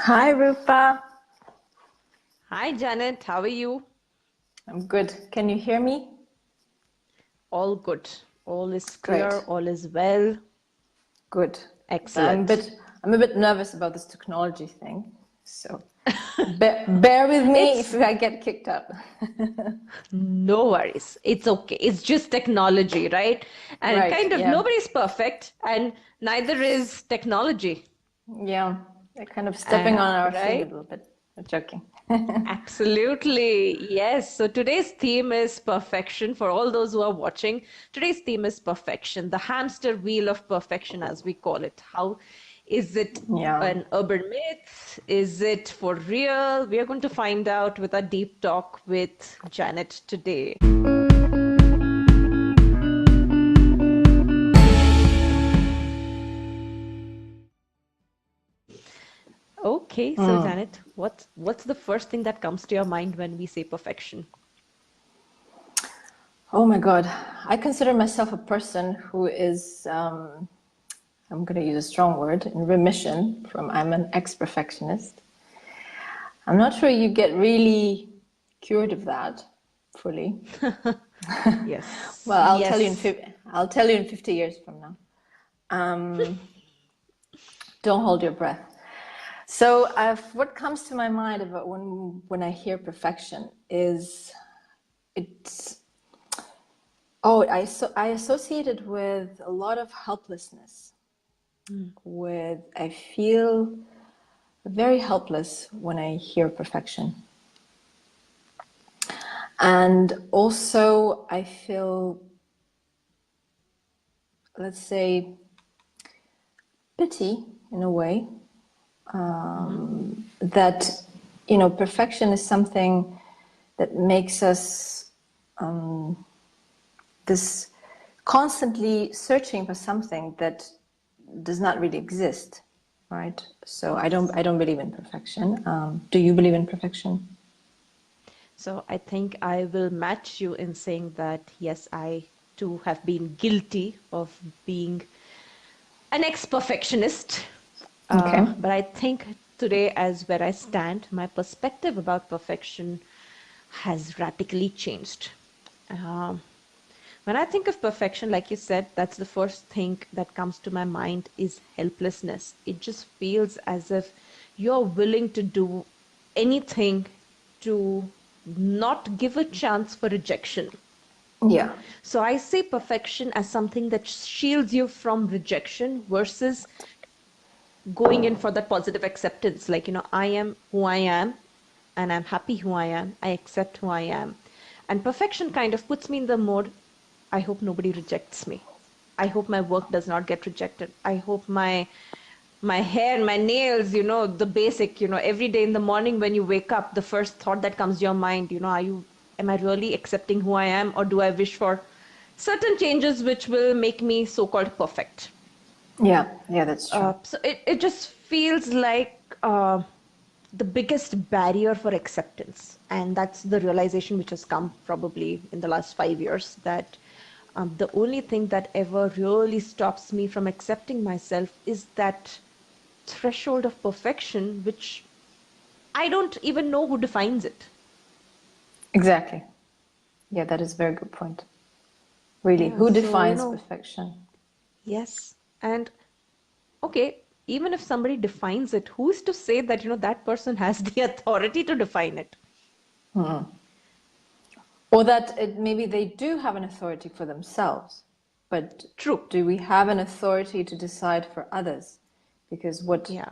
Hi, Rupa. Hi, Janet. How are you? I'm good. Can you hear me? All good. All is clear. Great. All is well. Good. I'm a Excellent. bit, I'm a bit nervous about this technology thing. So bear with me if It's I get kicked out. no worries. It's okay. It's just technology, right? And Right. kind of Yeah. nobody's perfect, and neither is technology. Yeah. They're kind of stepping on our feet a Right? little bit. I'm joking. Absolutely. Yes. So today's theme is perfection for all those who are watching. Today's theme is perfection, the hamster wheel of perfection, as we call it. How is it Yeah. an urban myth? Is it for real? We are going to find out with a deep talk with Janet today. Okay, so Mm. Janet, what's the first thing that comes to your mind when we say perfection? Oh my God. I consider myself a person who is, I'm going to use a strong word, in remission from I'm an ex-perfectionist. I'm not sure you get really cured of that fully. Yes, Well, yes. I'll tell you in 50 years from now. Don't hold your breath. So, what comes to my mind about when I hear perfection is it's I associate it with a lot of helplessness. With I feel very helpless when I hear perfection, and also I feel, let's say, pity in a way Mm-hmm. that perfection is something that makes us this constantly searching for something that does not really exist, right? So Yes. I don't believe in perfection. Do you believe in perfection? So I think I will match you in saying that yes, I too have been guilty of being an ex-perfectionist. Okay. But I think today, as where I stand, my perspective about perfection has radically changed. Um, when I think of perfection, like you said, that's the first thing that comes to my mind is helplessness. It just feels as if you're willing to do anything to not give a chance for rejection. Yeah. So I see perfection as something that shields you from rejection versus going in for that positive acceptance. Like, I am who I am and I'm happy who I am. I accept who I am. And perfection kind of puts me in the mode, I hope nobody rejects me. I hope my work does not get rejected. I hope my hair, my nails, the basic, every day in the morning when you wake up, the first thought that comes to your mind, am I really accepting who I am, or do I wish for certain changes which will make me so-called perfect? Yeah. Yeah, that's true. So it just feels like the biggest barrier for acceptance. And that's the realization which has come probably in the last 5 years, that the only thing that ever really stops me from accepting myself is that threshold of perfection, which I don't even know who defines it. Exactly. Yeah, that is a very good point. Really, Yeah, who so, defines perfection? yes. And okay, even if somebody defines it, who's to say that, that person has the authority to define it? Or that maybe they do have an authority for themselves, but True. do we have an authority to decide for others? Because what Yeah.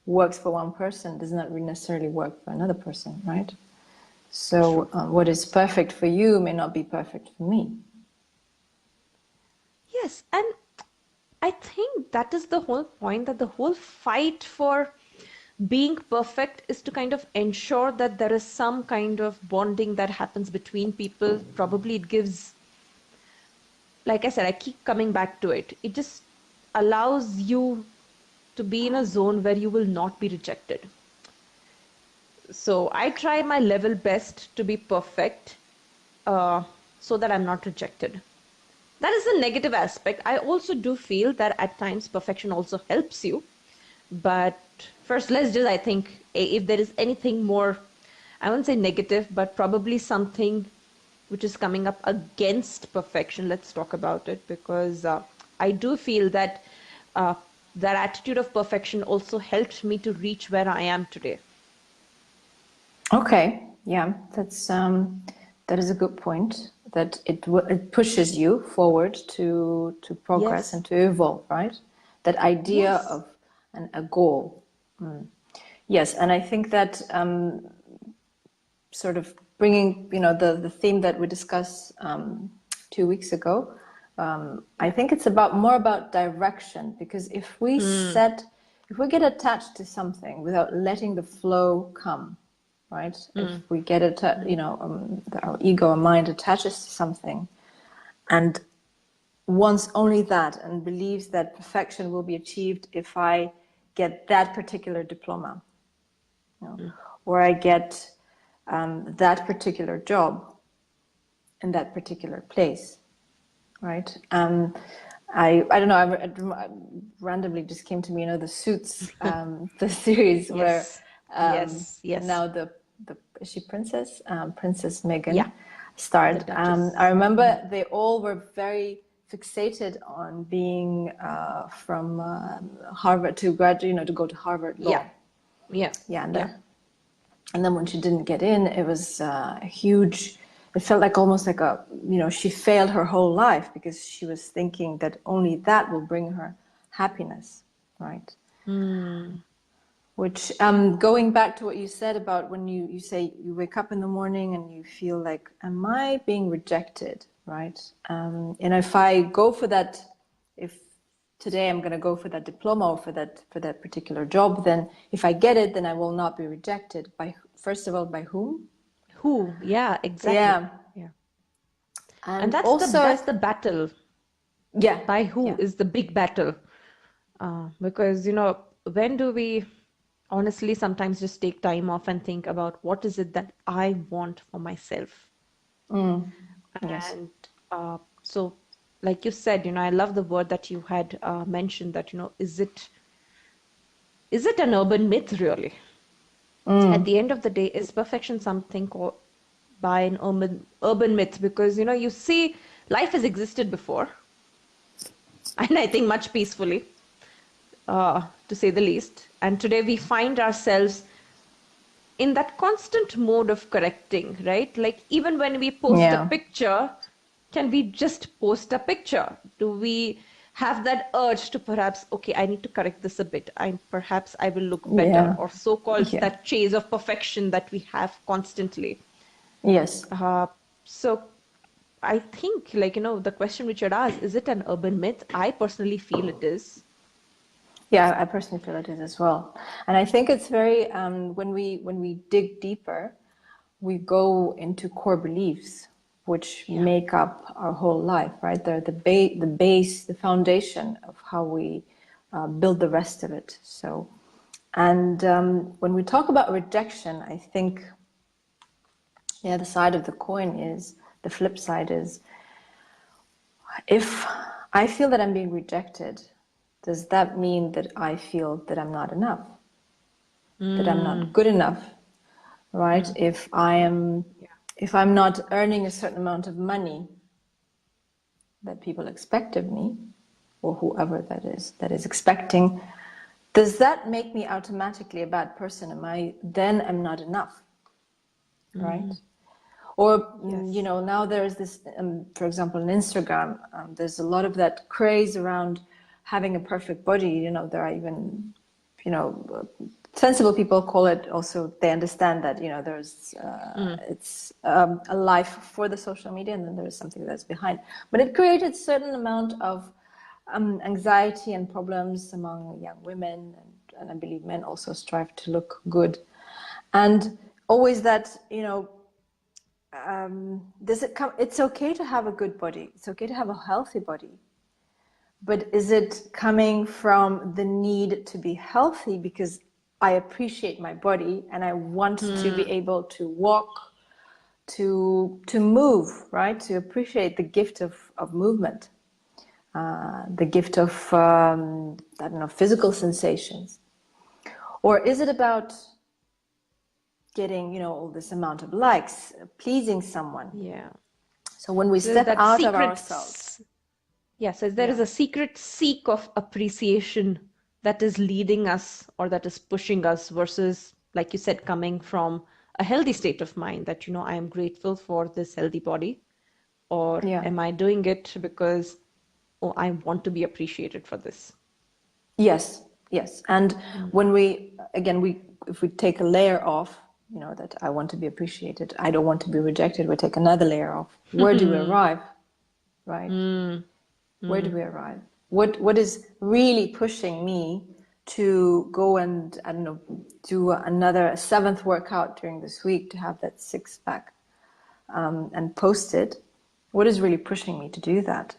works for one person does not really necessarily work for another person, right? True. So what is perfect for you may not be perfect for me. Yes, and I think that is the whole point, that the whole fight for being perfect is to kind of ensure that there is some kind of bonding that happens between people. Probably it gives, like I said, I keep coming back to it. It just allows you to be in a zone where you will not be rejected. So I try my level best to be perfect, uh, so that I'm not rejected. That is the negative aspect. I also do feel that at times perfection also helps you, but first, let's just, I think, if there is anything more, I won't say negative, but probably something which is coming up against perfection, let's talk about it, because I do feel that that attitude of perfection also helped me to reach where I am today. Okay, yeah, that is a good point. That it pushes you forward to progress Yes. and to evolve, right? That idea Yes. of a goal. Yes, and I think that sort of bringing, the theme that we discussed 2 weeks ago. I think it's more about direction, because if we get attached to something without letting the flow come, right? If we get our ego or mind attaches to something and wants only that and believes that perfection will be achieved if I get that particular diploma, or I get that particular job in that particular place, right? I don't know. I randomly just came to me, the Suits, the series where Yes. Yes. now the is she Princess Princess Megan Yeah. starred. The Duchess. I remember they all were very fixated on being from Harvard to graduate, to go to Harvard Law. Yeah. And then when she didn't get in, it was a huge. It felt like almost like she failed her whole life because she was thinking that only that will bring her happiness, right? Which, going back to what you said about when you say you wake up in the morning and you feel like, am I being rejected, right? And if I go for that, if today I'm going to go for that diploma or for that particular job, then if I get it, then I will not be rejected. First of all, by whom? Who? Yeah, exactly. Yeah. And that's also, that's the battle. Yeah. By who is the big battle. Because, when do we honestly sometimes just take time off and think about what is it that I want for myself? Yes. And so, like you said, I love the word that you had mentioned that, is it an urban myth really? At the end of the day, is perfection something called by an urban myth? Because, you see, life has existed before, and I think much peacefully, to say the least. And today we find ourselves in that constant mode of correcting, right? Like even when we post a picture, can we just post a picture? Do we have that urge to perhaps, okay, I need to correct this a bit. Perhaps I will look better, or so-called that chase of perfection that we have constantly. Yes. So I think, the question which you'd asked, is it an urban myth? I personally feel it is. Yeah, I personally feel it is as well. And I think it's very, when we dig deeper, we go into core beliefs, which make up our whole life, right? They're the base, the foundation of how we build the rest of it. So, and when we talk about rejection, I think, the side of the coin is, the flip side is, if I feel that I'm being rejected, does that mean that I feel that I'm not enough? That I'm not good enough, right? If I'm not earning a certain amount of money that people expect of me, or whoever that is expecting, does that make me automatically a bad person? I'm not enough, right? Or, now there's this, for example, on Instagram, there's a lot of that craze around having a perfect body. There are even, sensible people call it also, they understand that, there's, it's a life for the social media, and then there's something that's behind. But it created a certain amount of anxiety and problems among young women, and I believe men also strive to look good. And always that, it's okay to have a good body. It's okay to have a healthy body. But is it coming from the need to be healthy because I appreciate my body and I want to be able to walk, to move, right? To appreciate the gift of movement, the gift of, physical sensations. Or is it about getting, you know, all this amount of likes, pleasing someone? Yeah. So when we So there's step that out of secret, ourselves, so there is a secret seek of appreciation that is leading us or that is pushing us versus, like you said, coming from a healthy state of mind that, you know, I am grateful for this healthy body, or yeah, am I doing it because, oh, I want to be appreciated for this? yes, yes. And when we, again, if we take a layer off, you know, that I want to be appreciated, I don't want to be rejected, we take another layer off. Where do we arrive, right? Where do we arrive? What is really pushing me to go and, I don't know, do another 7th workout during this week to have that 6-pack and post it? What is really pushing me to do that?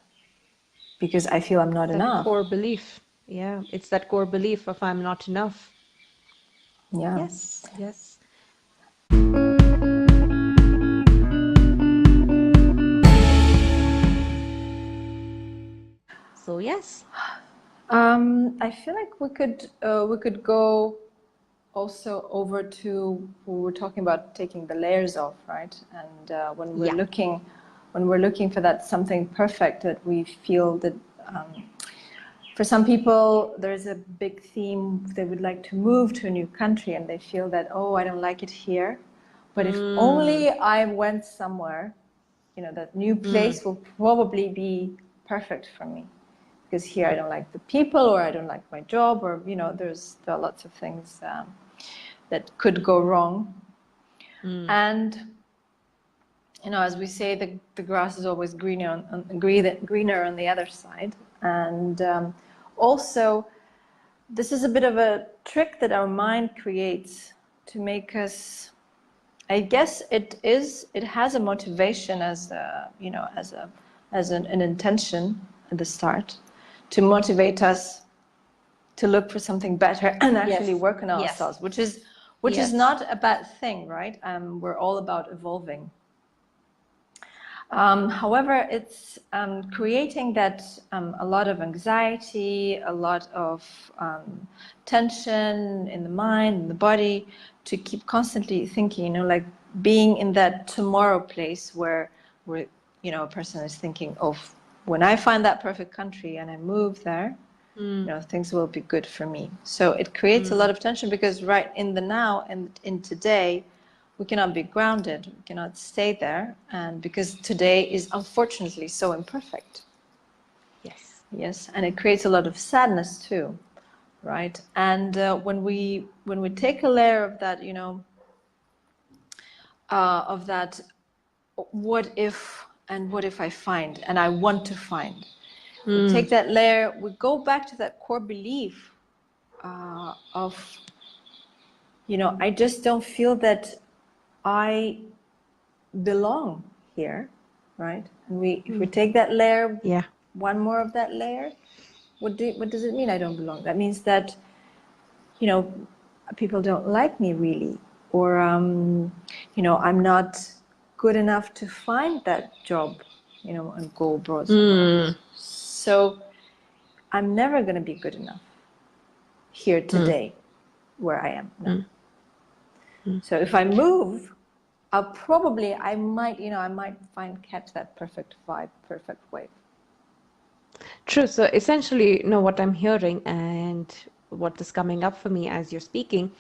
Because I feel I'm not That enough. core belief. Yeah, it's that core belief of I'm not enough. Yeah. Yes, yes. So yes. I feel like we could go also over to, we were talking about taking the layers off, right? And Yeah. when we're looking for that something perfect that we feel that for some people there's a big theme, they would like to move to a new country and they feel that, oh, I don't like it here, but if only I went somewhere, you know, that new place will probably be perfect for me, because here I don't like the people, or I don't like my job, or, you know, there are lots of things that could go wrong. And, you know, as we say, the grass is always greener on the other side. And also, this is a bit of a trick that our mind creates to make us, I guess it has a motivation as a, you know, as an intention at the start to motivate us to look for something better and actually Yes. work on Yes. ourselves, which is Yes. not a bad thing, right? We're all about evolving. However, it's creating that a lot of anxiety, a lot of tension in the mind, in the body, to keep constantly thinking, you know, like being in that tomorrow place where, you know, a person is thinking, oh, when I find that perfect country and I move there, you know, things will be good for me. So it creates a lot of tension because right in the now and in today, we cannot be grounded, we cannot stay there, and because today is unfortunately so imperfect. Yes. Yes, and it creates a lot of sadness too, right? And when we take a layer of that, you know, of that, what if and what if I find and I want to find. We take that layer, we go back to that core belief of, you know, I just don't feel that I belong here, right? And if we take that layer, Yeah. one more of that layer, what does it mean I don't belong? That means that, you know, people don't like me really, or you know, I'm not good enough to find that job, you know, and go abroad somewhere. So I'm never going to be good enough here today where I am now. So if I move, I might, you know, I might catch that perfect vibe, perfect wave. True. So essentially, you know, what I'm hearing and what is coming up for me as you're speaking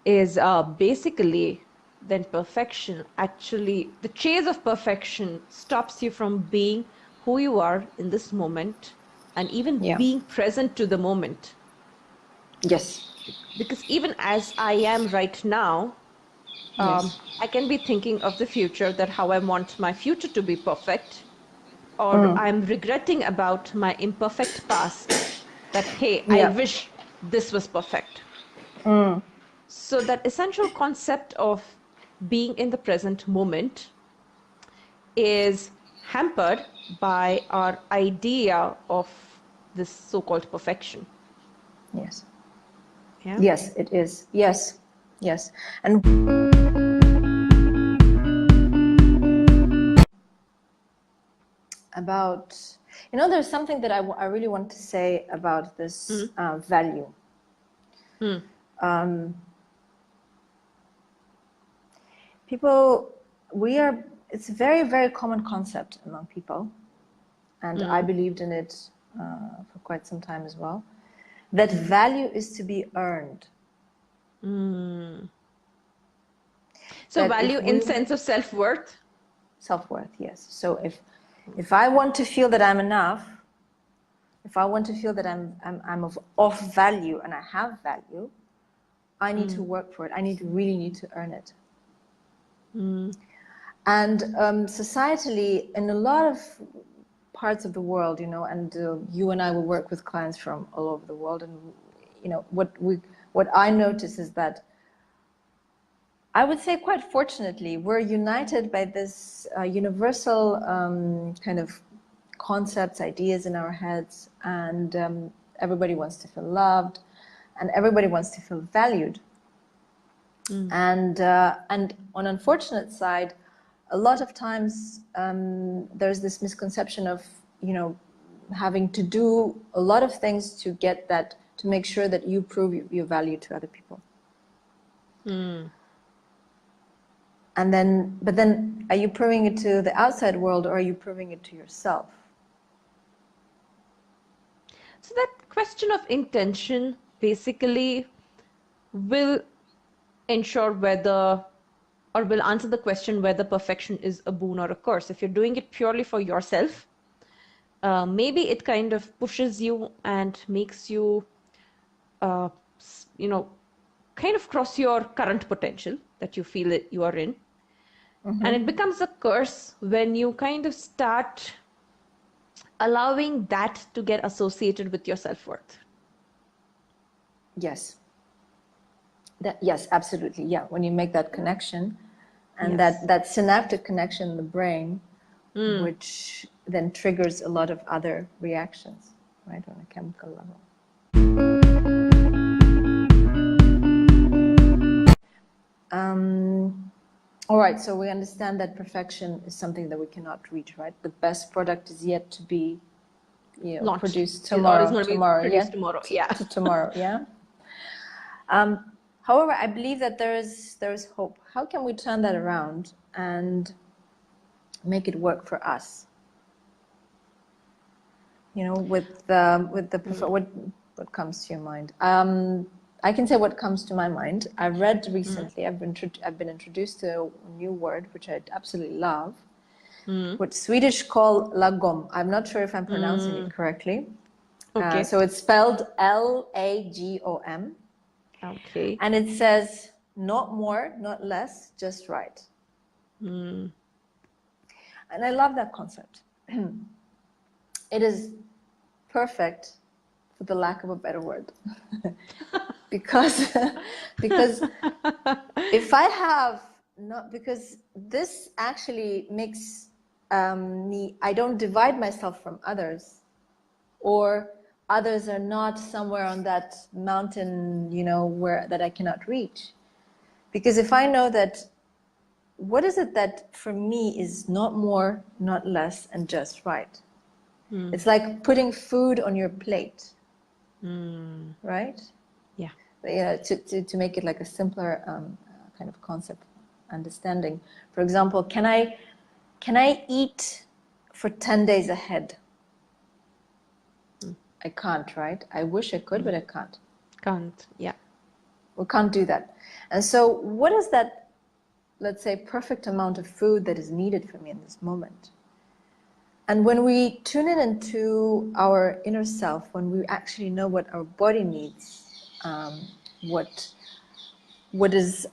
is basically then perfection. Actually, the chase of perfection stops you from being who you are in this moment and even Yeah. being present to the moment. Yes. Because even as I am right now, Yes. I can be thinking of the future, that how I want my future to be perfect, or I'm regretting about my imperfect past, that, hey, I Yeah. wish this was perfect. So that essential concept of being in the present moment is hampered by our idea of this so-called perfection. Yes. Yeah. Yes, it is. Yes. Yes. And about, you know, there's something that I really want to say about this value. People, it's a very, very common concept among people, and I believed in it for quite some time as well, that value is to be earned. So That value in sense of self-worth? Self-worth, yes. So if I want to feel that I'm enough, if I want to feel that I'm of value and I have value, I need to work for it. I really need to earn it. And societally, in a lot of parts of the world, you know, and you and I will work with clients from all over the world, and you know what I notice is that I would say quite fortunately we're united by this universal kind of concepts, ideas in our heads, and everybody wants to feel loved, and everybody wants to feel valued. And on an unfortunate side, a lot of times there's this misconception of, you know, having to do a lot of things to get that, to make sure that you prove your value to other people. And then, but then, are you proving it to the outside world, or are you proving it to yourself? So that question of intention basically will ensure whether, or will answer the question whether perfection is a boon or a curse. If you're doing it purely for yourself, maybe it kind of pushes you and makes you, you know, kind of cross your current potential that you feel that you are in. And it becomes a curse when you kind of start allowing that to get associated with your self-worth. Yes. Yes, absolutely. Yeah, when you make that connection, and Yes. that synaptic connection in the brain, which then triggers a lot of other reactions, right, on a chemical level. All right, so we understand that perfection is something that we cannot reach, right? The best product is yet to be, you know, produced tomorrow. Or is going to be produced yeah? tomorrow. Yeah. Tomorrow, yeah. However, I believe that there is hope. How can we turn that around and make it work for us? You know, with the what comes to your mind? I can say what comes to my mind. I read recently. I've been introduced to a new word which I absolutely love, what Swedish call lagom. I'm not sure if I'm pronouncing it correctly. Okay. So it's spelled Lagom. Okay. And it says, not more, not less, just right. And I love that concept. It is perfect, for the lack of a better word. because if I have not, because this actually makes me, I don't divide myself from others, or others are not somewhere on that mountain, you know, that I cannot reach. Because if I know that, what is it that for me is not more, not less, and just right? It's like putting food on your plate, right? Yeah. Yeah, to make it like a simpler kind of concept understanding. For example, can I eat for 10 days ahead? I can't, right? I wish I could, but I can't. Can't. Yeah. We can't do that. And so what is that, let's say, perfect amount of food that is needed for me in this moment? And when we tune in into our inner self, when we actually know what our body needs, what is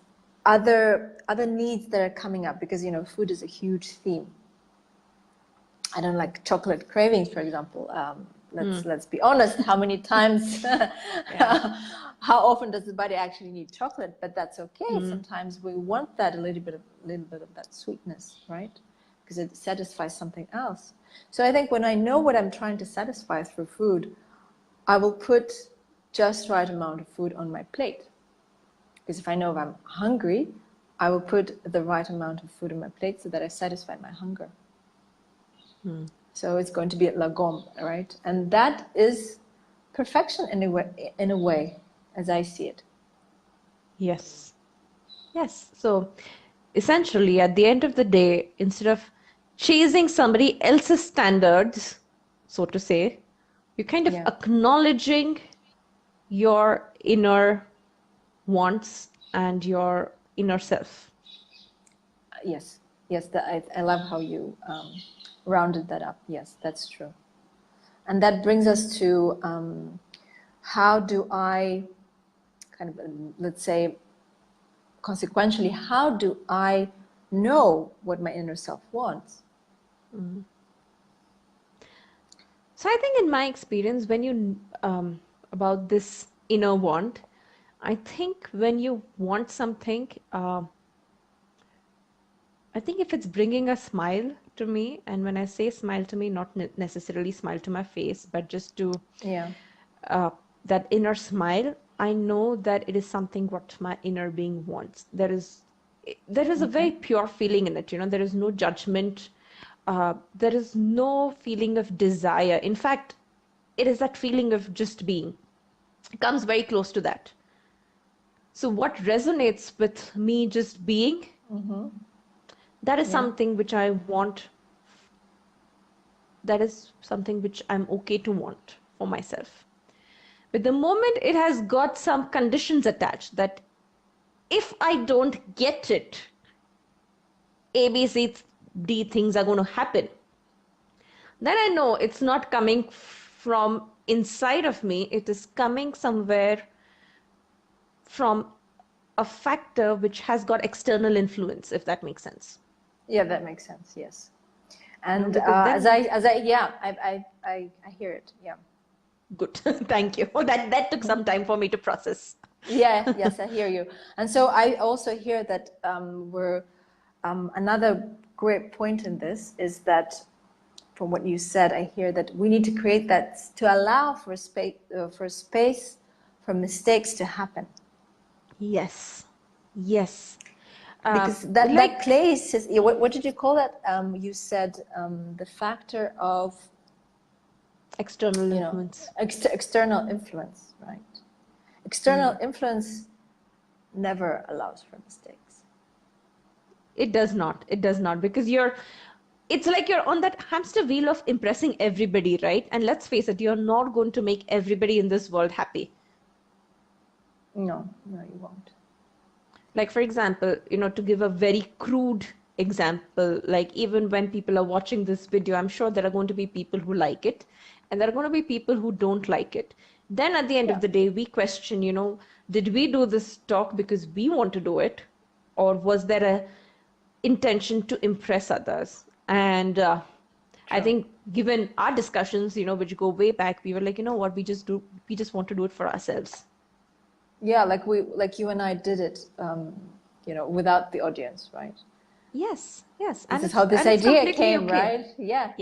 other needs that are coming up, because, you know, food is a huge theme. I don't like chocolate cravings, for example. Let's be honest. How many times? How often does the body actually need chocolate? But that's okay. Sometimes we want that, a little bit of that sweetness, right? Because it satisfies something else. So I think when I know what I'm trying to satisfy through food, I will put just right amount of food on my plate. Because if I know if I'm hungry, I will put the right amount of food on my plate so that I satisfy my hunger. So it's going to be at Lagom, right? And that is perfection in a way, as I see it. Yes. Yes. So essentially, at the end of the day, instead of chasing somebody else's standards, so to say, you're kind of Yeah. acknowledging your inner wants and your inner self. Yes. Yes. I love how you rounded that up. Yes, that's true. And that brings us to how do I kind of, let's say, consequentially, how do I know what my inner self wants? So I think in my experience, when you about this inner want, I think when you want something, I think if it's bringing a smile to me, and when I say smile to me, not necessarily smile to my face, but just to Yeah. that inner smile, I know that it is something what my inner being wants. There is a very pure feeling in it, there is no judgment, there is no feeling of desire. In fact, it is that feeling of just being. It comes very close to that. So what resonates with me just being, that is something which I want. That is something which I'm okay to want for myself. But the moment it has got some conditions attached, that if I don't get it, A, B, C, D things are going to happen, then I know it's not coming from inside of me. It is coming somewhere from a factor which has got external influence, if that makes sense. Yeah, that makes sense. Yes. And Because then, yeah, I hear it. Yeah. good. Thank you. That took some time for me to process. Yeah. Yes, I hear you. And so I also hear that another great point in this is that, from what you said, I hear that we need to create that to allow for space for mistakes to happen. Yes. Yes. Because that place is, what did you call that? You said the factor of external influence. External influence, right? External influence never allows for mistakes. It does not. It does not, because it's like you're on that hamster wheel of impressing everybody, right? And let's face it, you're not going to make everybody in this world happy. No, you won't. Like, for example, to give a very crude example, like even when people are watching this video, I'm sure there are going to be people who like it and there are going to be people who don't like it. Then at the end of the day, we question, did we do this talk because we want to do it, or was there a intention to impress others? And I think given our discussions, which go way back, we were like, what, we just want to do it for ourselves. Yeah, like you and I did it, without the audience, right? Yes. This is how this idea came, right? Yeah,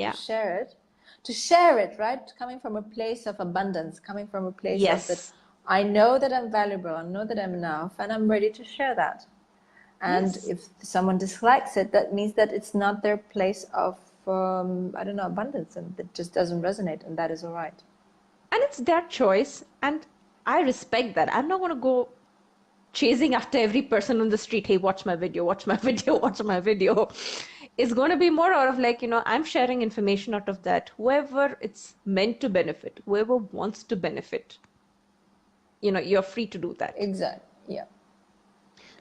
to share it, right? Coming from a place of abundance, coming from a place of that, I know that I'm valuable, I know that I'm enough, and I'm ready to share that. And if someone dislikes it, that means that it's not their place of, abundance, and it just doesn't resonate, and that is all right. And it's their choice, and I respect that. I'm not going to go chasing after every person on the street. Hey, watch my video, watch my video, watch my video. It's going to be more out of like, I'm sharing information out of that. Whoever it's meant to benefit, whoever wants to benefit, you're free to do that. Exactly. Yeah.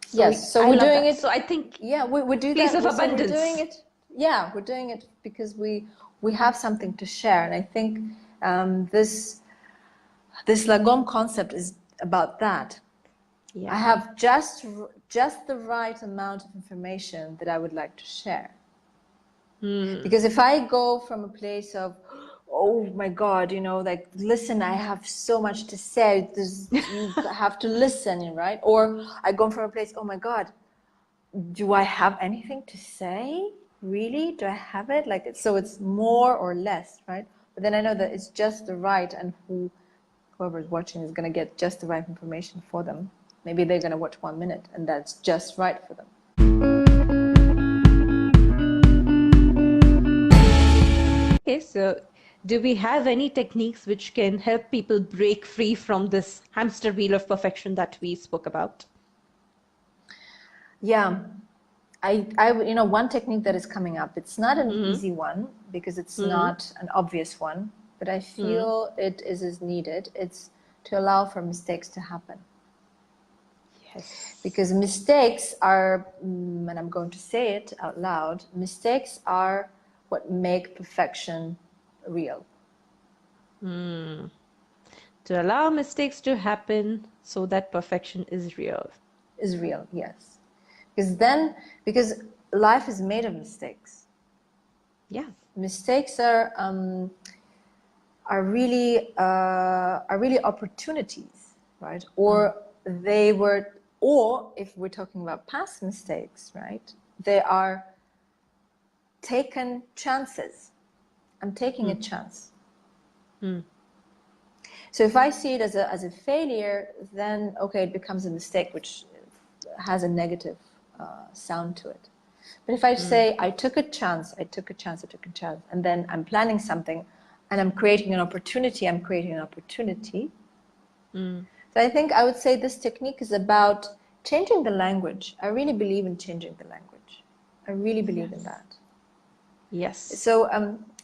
So yes. So we're doing it. So I think we do place that. of abundance. We're doing it. Yeah, we're doing it because we have something to share, and I think this Lagom concept is about that. I have just the right amount of information that I would like to share. Because if I go from a place of, oh my God, like, listen, I have so much to say, you have to listen, right? Or I go from a place, oh my God, do I have anything to say? Really? Do I have it? Like, so it's more or less, right? But then I know that it's just the right, and whoever's watching is going to get just the right information for them. Maybe they're going to watch 1 minute, and that's just right for them. Okay, so do we have any techniques which can help people break free from this hamster wheel of perfection that we spoke about? Yeah. One technique that is coming up, it's not an Mm-hmm. easy one because it's Mm-hmm. not an obvious one, but I Mm-hmm. feel it is needed. It's to allow for mistakes to happen. Yes. Because mistakes are, and I'm going to say it out loud, mistakes are what make perfection real. Mm. To allow mistakes to happen so that perfection is real. Is real, yes. Because life is made of mistakes. Yeah. Mistakes are really opportunities, right? Mm. Or if we're talking about past mistakes, right? They are taken chances. I'm taking a Mm. chance. Mm. So if I see it as a failure, then okay, it becomes a mistake, which has a negative sound to it. But if I Mm. say I took a chance, I took a chance, I took a chance, and then I'm planning something, and I'm creating an opportunity, I'm creating an opportunity. Mm. So I think I would say this technique is about changing the language. I really believe in changing the language. I really believe in Yes. that. Yes. So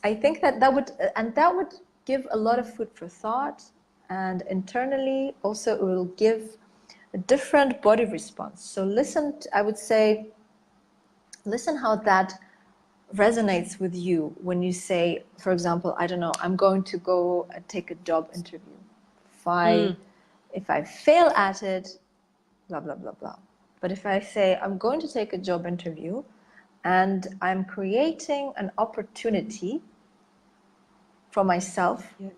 I think that would give a lot of food for thought, and internally also it will give a different body response. So I would say, listen how that resonates with you when you say, for example, I don't know, I'm going to go and take a job interview. If I Mm. if I fail at it, blah blah blah blah. But if I say I'm going to take a job interview and I'm creating an opportunity for myself Yeah.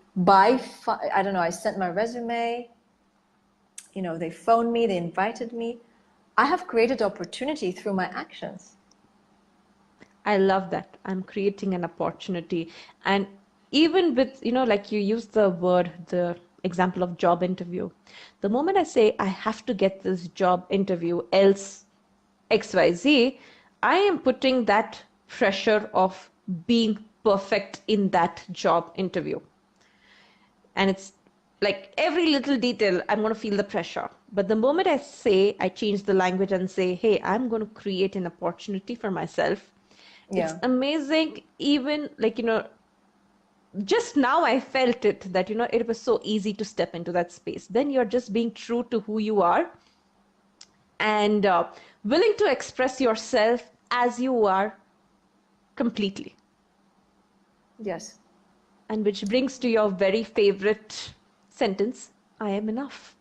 I don't know, I sent my resume, they phoned me, they invited me. I have created opportunity through my actions. I love that. I'm creating an opportunity. And even with, like you use the example of job interview. The moment I say I have to get this job interview, else XYZ, I am putting that pressure of being perfect in that job interview. And it's like every little detail, I'm going to feel the pressure. But the moment I change the language and say, hey, I'm going to create an opportunity for myself, it's Yeah. amazing. Even like, just now I felt it that, it was so easy to step into that space. Then you're just being true to who you are and willing to express yourself as you are completely. Yes. And which brings to your very favorite sentence, I am enough.